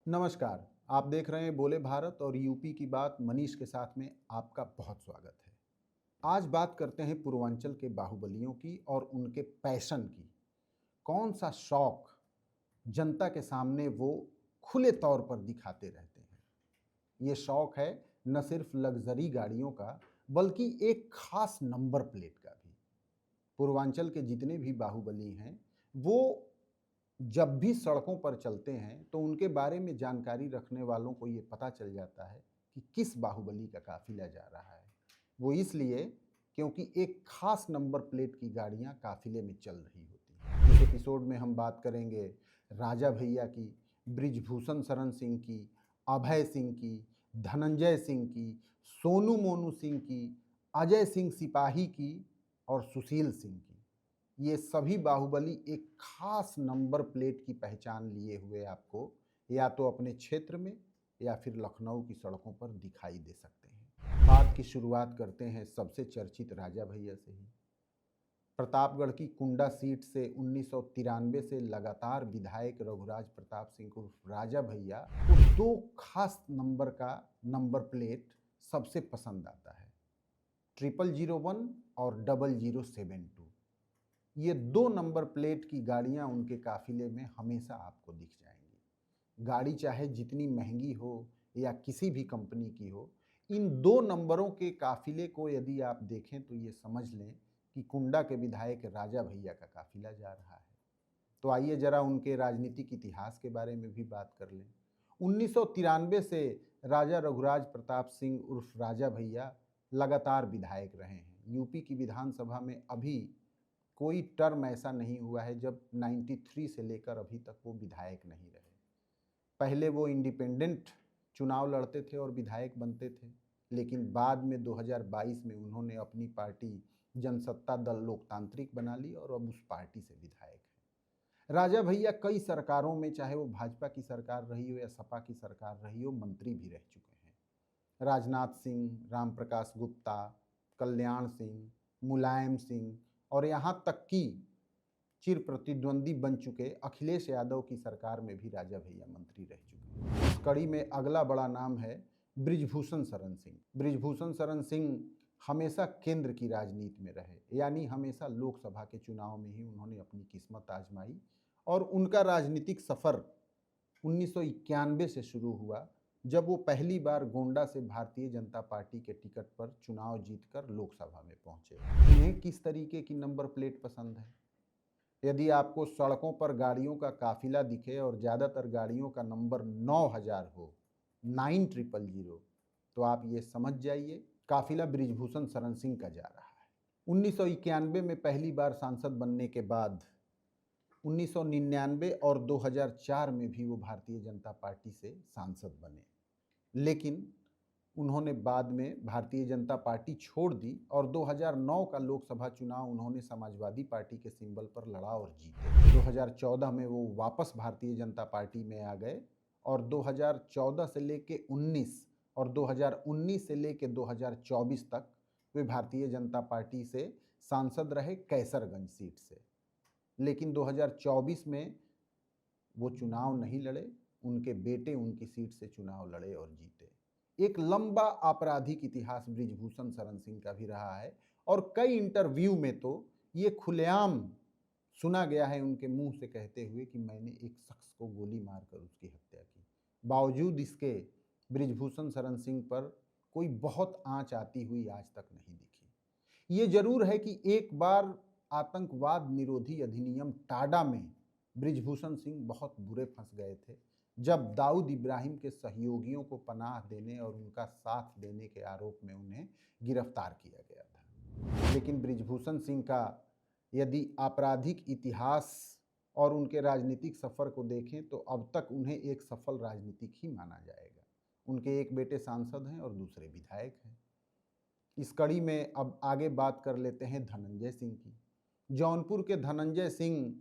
नमस्कार। आप देख रहे हैं बोले भारत और यूपी की बात मनीष के साथ में आपका बहुत स्वागत है। आज बात करते हैं पूर्वांचल के बाहुबलियों की और उनके पैशन की। कौन सा शौक जनता के सामने वो खुले तौर पर दिखाते रहते हैं। ये शौक है न सिर्फ लग्जरी गाड़ियों का बल्कि एक खास नंबर प्लेट का भी। पूर्वांचल के जितने भी बाहुबली हैं वो जब भी सड़कों पर चलते हैं तो उनके बारे में जानकारी रखने वालों को ये पता चल जाता है कि किस बाहुबली का काफिला जा रहा है। वो इसलिए क्योंकि एक खास नंबर प्लेट की गाड़ियां काफिले में चल रही होती हैं। इस एपिसोड में हम बात करेंगे राजा भैया की, ब्रिजभूषण शरण सिंह की, अभय सिंह की, धनंजय सिंह की, सोनू मोनू सिंह की, अजय सिंह सिपाही की और सुशील सिंह की। ये सभी बाहुबली एक खास नंबर प्लेट की पहचान लिए हुए आपको या तो अपने क्षेत्र में या फिर लखनऊ की सड़कों पर दिखाई दे सकते हैं। बात की शुरुआत करते हैं सबसे चर्चित राजा भैया से ही। प्रतापगढ़ की कुंडा सीट से 1993 से लगातार विधायक रघुराज प्रताप सिंह उर्फ राजा भैया को दो खास नंबर का नंबर प्लेट सबसे पसंद आता है, 0001 और 0072। ये दो नंबर प्लेट की गाड़ियां उनके काफिले में हमेशा आपको दिख जाएंगी। गाड़ी चाहे जितनी महंगी हो या किसी भी कंपनी की हो, इन दो नंबरों के काफिले को यदि आप देखें तो ये समझ लें कि कुंडा के विधायक राजा भैया का काफिला जा रहा है। तो आइए जरा उनके राजनीतिक इतिहास के बारे में भी बात कर लें। 1993 से राजा रघुराज प्रताप सिंह उर्फ राजा भैया लगातार विधायक रहे हैं। यूपी की विधानसभा में अभी कोई टर्म ऐसा नहीं हुआ है जब 93 से लेकर अभी तक वो विधायक नहीं रहे। पहले वो इंडिपेंडेंट चुनाव लड़ते थे और विधायक बनते थे, लेकिन बाद में 2022 में उन्होंने अपनी पार्टी जनसत्ता दल लोकतांत्रिक बना ली और अब उस पार्टी से विधायक है। राजा भैया कई सरकारों में, चाहे वो भाजपा की सरकार रही हो या सपा की सरकार रही हो, मंत्री भी रह चुके हैं। राजनाथ सिंह, राम प्रकाश गुप्ता, कल्याण सिंह, मुलायम सिंह और यहाँ तक कि चिर प्रतिद्वंदी बन चुके अखिलेश यादव की सरकार में भी राजा भैया मंत्री रह चुके हैं। इस कड़ी में अगला बड़ा नाम है ब्रिजभूषण शरण सिंह। ब्रिजभूषण शरण सिंह हमेशा केंद्र की राजनीति में रहे, यानी हमेशा लोकसभा के चुनाव में ही उन्होंने अपनी किस्मत आजमाई और उनका राजनीतिक सफर 1991 से शुरू हुआ जब वो पहली बार गोंडा से भारतीय जनता पार्टी के टिकट पर चुनाव जीतकर लोकसभा में पहुंचे। उन्हें किस तरीके की नंबर प्लेट पसंद है? यदि आपको सड़कों पर गाड़ियों का काफिला दिखे और ज़्यादातर गाड़ियों का नंबर 9000 हो, 9000, तो आप ये समझ जाइए काफिला ब्रिजभूषण शरण सिंह का जा रहा है। 1991 में पहली बार सांसद बनने के बाद 1999 और 2004 में भी वो भारतीय जनता पार्टी से सांसद बने, लेकिन उन्होंने बाद में भारतीय जनता पार्टी छोड़ दी और 2009 का लोकसभा चुनाव उन्होंने समाजवादी पार्टी के सिंबल पर लड़ा और जीते। 2014 में वो वापस भारतीय जनता पार्टी में आ गए और 2014 से लेके 19 और 2019 से लेके 2024 तक वे भारतीय जनता पार्टी से सांसद रहे कैसरगंज सीट से। लेकिन 2024 में वो चुनाव नहीं लड़े, उनके बेटे उनकी सीट से चुनाव लड़े और जीते। एक लंबा आपराधिक इतिहास ब्रिजभूषण शरण सिंह का भी रहा है और कई इंटरव्यू में तो ये खुलेआम सुना गया है उनके मुंह से कहते हुए कि मैंने एक शख्स को गोली मारकर उसकी हत्या की। बावजूद इसके ब्रिजभूषण शरण सिंह पर कोई बहुत आंच आती हुई आज तक नहीं दिखी। ये जरूर है कि एक बार आतंकवाद निरोधी अधिनियम टाडा में ब्रिजभूषण सिंह बहुत बुरे फंस गए थे जब दाऊद इब्राहिम के सहयोगियों को पनाह देने और उनका साथ देने के आरोप में उन्हें गिरफ्तार किया गया था। लेकिन ब्रिजभूषण सिंह का यदि आपराधिक इतिहास और उनके राजनीतिक सफर को देखें तो अब तक उन्हें एक सफल राजनीतिक ही माना जाएगा। उनके एक बेटे सांसद हैं और दूसरे विधायक हैं। इस कड़ी में अब आगे बात कर लेते हैं धनंजय सिंह की। जौनपुर के धनंजय सिंह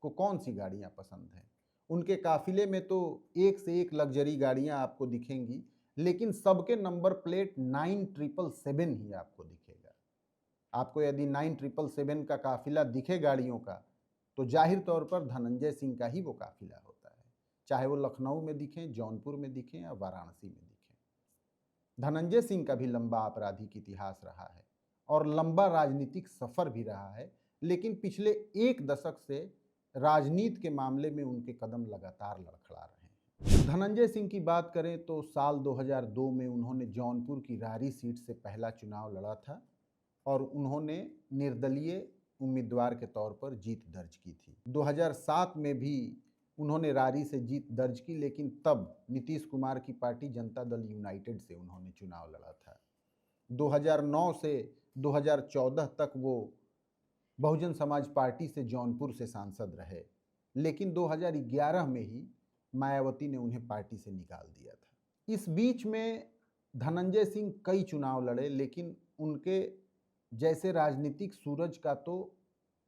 को कौन सी गाड़ियां पसंद हैं? उनके काफिले में तो एक से एक लग्जरी गाड़ियां आपको दिखेंगी, लेकिन सबके नंबर प्लेट 9777 ही आपको दिखेगा। आपको यदि 9777 का काफिला दिखे गाड़ियों का, तो जाहिर तौर पर धनंजय सिंह का ही वो काफिला होता है। चाहे वो लखनऊ में दिखें, जौनपुर में दिखें या वाराणसी में दिखें। धनंजय सिंह का भी लंबा आपराधिक इतिहास रहा है और लंबा राजनीतिक सफर भी रहा है, लेकिन पिछले एक दशक से राजनीति के मामले में उनके कदम लगातार लड़खड़ा रहे हैं। धनंजय सिंह की बात करें तो साल 2002 में उन्होंने जौनपुर की रारी सीट से पहला चुनाव लड़ा था और उन्होंने निर्दलीय उम्मीदवार के तौर पर जीत दर्ज की थी। 2007 में भी उन्होंने रारी से जीत दर्ज की, लेकिन तब नीतीश कुमार की पार्टी जनता दल यूनाइटेड से उन्होंने चुनाव लड़ा था। 2009 से 2014 तक वो बहुजन समाज पार्टी से जौनपुर से सांसद रहे, लेकिन 2011 में ही मायावती ने उन्हें पार्टी से निकाल दिया था। इस बीच में धनंजय सिंह कई चुनाव लड़े, लेकिन उनके जैसे राजनीतिक सूरज का तो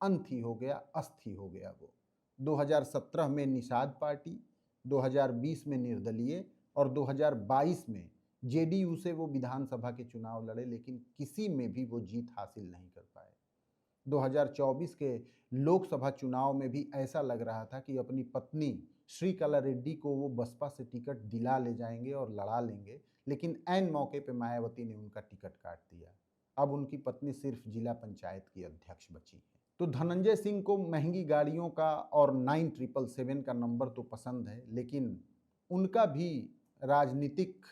अंत ही हो गया, अस्त ही हो गया वो। 2017 में निषाद पार्टी, 2020 में निर्दलीय और 2022 में जेडीयू से वो विधानसभा के चुनाव लड़े, लेकिन किसी में भी वो जीत हासिल नहीं कर पाए। 2024 के लोकसभा चुनाव में भी ऐसा लग रहा था कि अपनी पत्नी श्रीकला रेड्डी को वो बसपा से टिकट दिला ले जाएंगे और लड़ा लेंगे, लेकिन ऐन मौके पे मायावती ने उनका टिकट काट दिया। अब उनकी पत्नी सिर्फ जिला पंचायत की अध्यक्ष बची है। तो धनंजय सिंह को महंगी गाड़ियों का और 9777 का नंबर तो पसंद है, लेकिन उनका भी राजनीतिक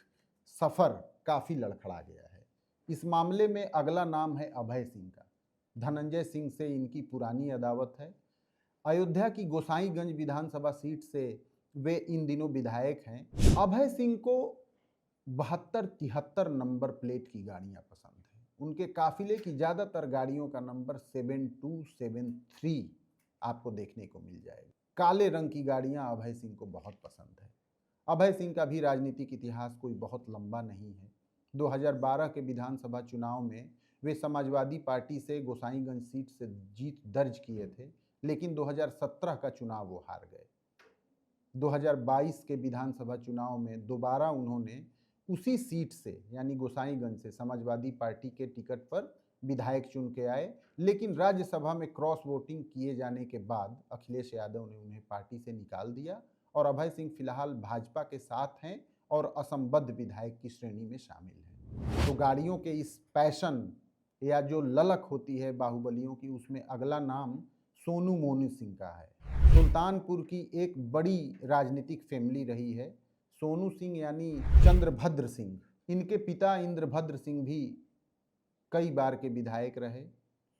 सफर काफ़ी लड़खड़ा गया है। इस मामले में अगला नाम है अभय सिंह का। धनंजय सिंह से इनकी पुरानी अदावत है। अयोध्या की गोसाईगंज विधानसभा सीट से वे इन दिनों विधायक हैं। अभय सिंह को 72-73 नंबर प्लेट की गाड़ियां पसंद हैं। उनके काफिले की ज़्यादातर गाड़ियों का नंबर 7273 आपको देखने को मिल जाएगा। काले रंग की गाड़ियां अभय सिंह को बहुत पसंद है। अभय सिंह का भी राजनीतिक इतिहास कोई बहुत लंबा नहीं है। 2012 के विधानसभा चुनाव में वे समाजवादी पार्टी से गोसाईगंज सीट से जीत दर्ज किए थे, लेकिन 2017 का चुनाव वो हार गए। 2022 के विधानसभा चुनाव में दोबारा उन्होंने उसी सीट से यानी गोसाईगंज से समाजवादी पार्टी के टिकट पर विधायक चुन के आए, लेकिन राज्यसभा में क्रॉस वोटिंग किए जाने के बाद अखिलेश यादव ने उन्हें पार्टी से निकाल दिया और अभय सिंह फिलहाल भाजपा के साथ हैं और असंबद्ध विधायक की श्रेणी में शामिल हैं। तो गाड़ियों के इस पैशन या जो ललक होती है बाहुबलियों की, उसमें अगला नाम सोनू मोनू सिंह का है। सुल्तानपुर की एक बड़ी राजनीतिक फैमिली रही है सोनू सिंह यानी चंद्रभद्र सिंह। इनके पिता इंद्रभद्र सिंह भी कई बार के विधायक रहे,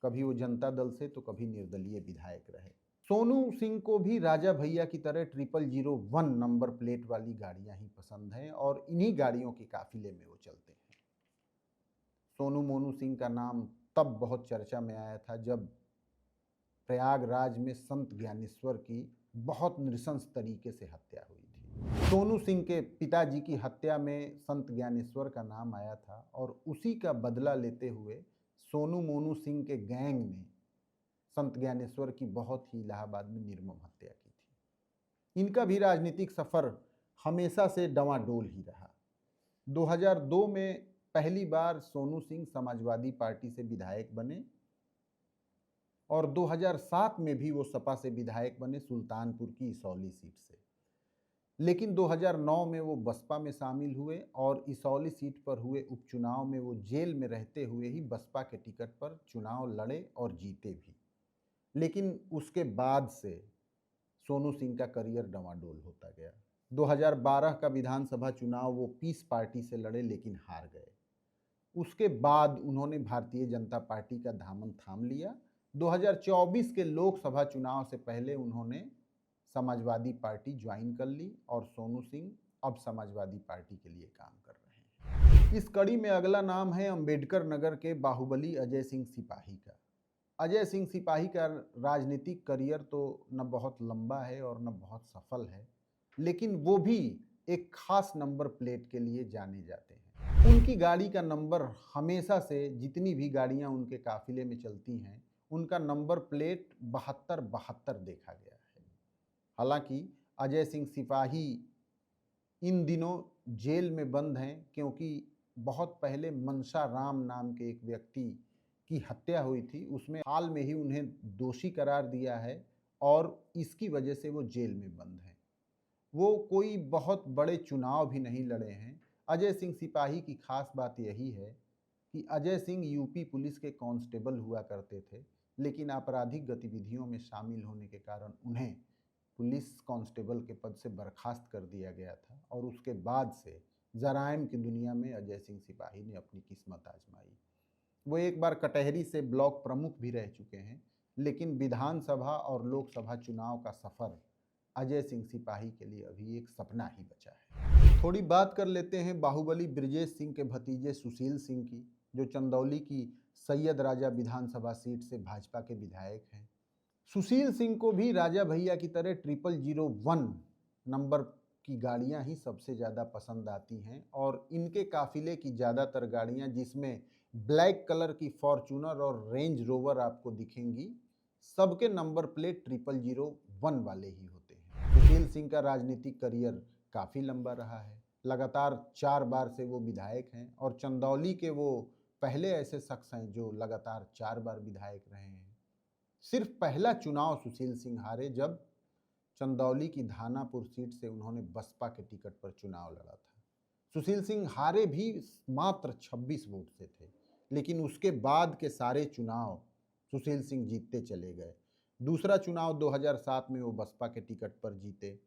कभी वो जनता दल से तो कभी निर्दलीय विधायक रहे। सोनू सिंह को भी राजा भैया की तरह 0001 नंबर प्लेट वाली गाड़ियां ही पसंद हैं और इन्हीं गाड़ियों के काफिले में वो चलते हैं। सोनू मोनू सिंह का नाम तब बहुत चर्चा में आया था जब प्रयागराज में संत ज्ञानेश्वर की बहुत नृशंस तरीके से हत्या हुई थी। सोनू सिंह के पिताजी की हत्या में संत ज्ञानेश्वर का नाम आया था और उसी का बदला लेते हुए सोनू मोनू सिंह के गैंग ने संत ज्ञानेश्वर की बहुत ही इलाहाबाद में निर्मम हत्या की थी। इनका भी राजनीतिक सफर हमेशा से डवाडोल ही रहा। 2002 में पहली बार सोनू सिंह समाजवादी पार्टी से विधायक बने और 2007 में भी वो सपा से विधायक बने सुल्तानपुर की इसौली सीट से, लेकिन 2009 में वो बसपा में शामिल हुए और इसौली सीट पर हुए उपचुनाव में वो जेल में रहते हुए ही बसपा के टिकट पर चुनाव लड़े और जीते भी, लेकिन उसके बाद से सोनू सिंह का करियर डवाडोल होता गया। 2012 का विधानसभा चुनाव वो पीस पार्टी से लड़े लेकिन हार गए। उसके बाद उन्होंने भारतीय जनता पार्टी का दामन थाम लिया। 2024 के लोकसभा चुनाव से पहले उन्होंने समाजवादी पार्टी ज्वाइन कर ली और सोनू सिंह अब समाजवादी पार्टी के लिए काम कर रहे हैं। इस कड़ी में अगला नाम है अंबेडकर नगर के बाहुबली अजय सिंह सिपाही का। अजय सिंह सिपाही का राजनीतिक करियर तो न बहुत लंबा है और न बहुत सफल है, लेकिन वो भी एक खास नंबर प्लेट के लिए जाने जाते हैं। उनकी गाड़ी का नंबर हमेशा से, जितनी भी गाड़ियां उनके काफिले में चलती हैं, उनका नंबर प्लेट 7272 देखा गया है। हालांकि अजय सिंह सिपाही इन दिनों जेल में बंद हैं क्योंकि बहुत पहले मनसा राम नाम के एक व्यक्ति की हत्या हुई थी, उसमें हाल में ही उन्हें दोषी करार दिया है और इसकी वजह से वो जेल में बंद हैं। वो कोई बहुत बड़े चुनाव भी नहीं लड़े हैं। अजय सिंह सिपाही की खास बात यही है कि अजय सिंह यूपी पुलिस के कांस्टेबल हुआ करते थे, लेकिन आपराधिक गतिविधियों में शामिल होने के कारण उन्हें पुलिस कांस्टेबल के पद से बर्खास्त कर दिया गया था और उसके बाद से जराइम की दुनिया में अजय सिंह सिपाही ने अपनी किस्मत आजमाई। वो एक बार कटहरी से ब्लॉक प्रमुख भी रह चुके हैं, लेकिन विधानसभा और लोकसभा चुनाव का सफर अजय सिंह सिपाही के लिए अभी एक सपना ही बचा है। थोड़ी बात कर लेते हैं बाहुबली ब्रिजेश सिंह के भतीजे सुशील सिंह की, जो चंदौली की सैयद राजा विधानसभा सीट से भाजपा के विधायक हैं। सुशील सिंह को भी राजा भैया की तरह 0001 नंबर की गाड़ियां ही सबसे ज़्यादा पसंद आती हैं और इनके काफिले की ज़्यादातर गाड़ियां, जिसमें ब्लैक कलर की फॉर्च्यूनर और रेंज रोवर आपको दिखेंगी, सबके नंबर प्लेट 0001 वाले ही होते हैं। सुशील सिंह का राजनीतिक करियर काफ़ी लंबा रहा है। लगातार 4 बार से वो विधायक हैं और चंदौली के वो पहले ऐसे शख्स हैं जो लगातार 4 बार विधायक रहे हैं। सिर्फ पहला चुनाव सुशील सिंह हारे जब चंदौली की धानापुर सीट से उन्होंने बसपा के टिकट पर चुनाव लड़ा था। सुशील सिंह हारे भी मात्र 26 वोट से थे, लेकिन उसके बाद के सारे चुनाव सुशील सिंह जीतते चले गए। दूसरा चुनाव 2007 में वो बसपा के टिकट पर जीते।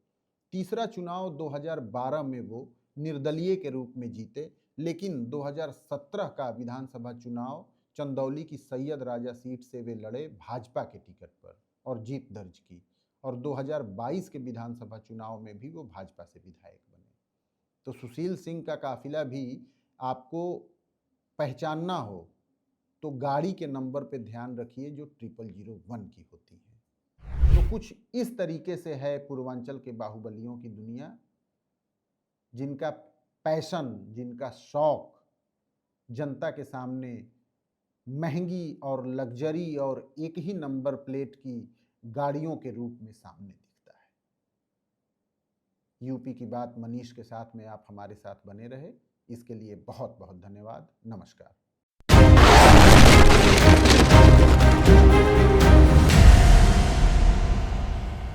तीसरा चुनाव 2012 में वो निर्दलीय के रूप में जीते, लेकिन 2017 का विधानसभा चुनाव चंदौली की सैयद राजा सीट से वे लड़े भाजपा के टिकट पर और जीत दर्ज की, और 2022 के विधानसभा चुनाव में भी वो भाजपा से विधायक बने। तो सुशील सिंह का काफिला भी आपको पहचानना हो तो गाड़ी के नंबर पे ध्यान रखिए जो 0001 की होती है। तो कुछ इस तरीके से है पूर्वांचल के बाहुबलियों की दुनिया, जिनका पैशन, जिनका शौक जनता के सामने महंगी और लग्जरी और एक ही नंबर प्लेट की गाड़ियों के रूप में सामने दिखता है। यूपी की बात मनीष के साथ में आप हमारे साथ बने रहे, इसके लिए बहुत बहुत धन्यवाद। नमस्कार।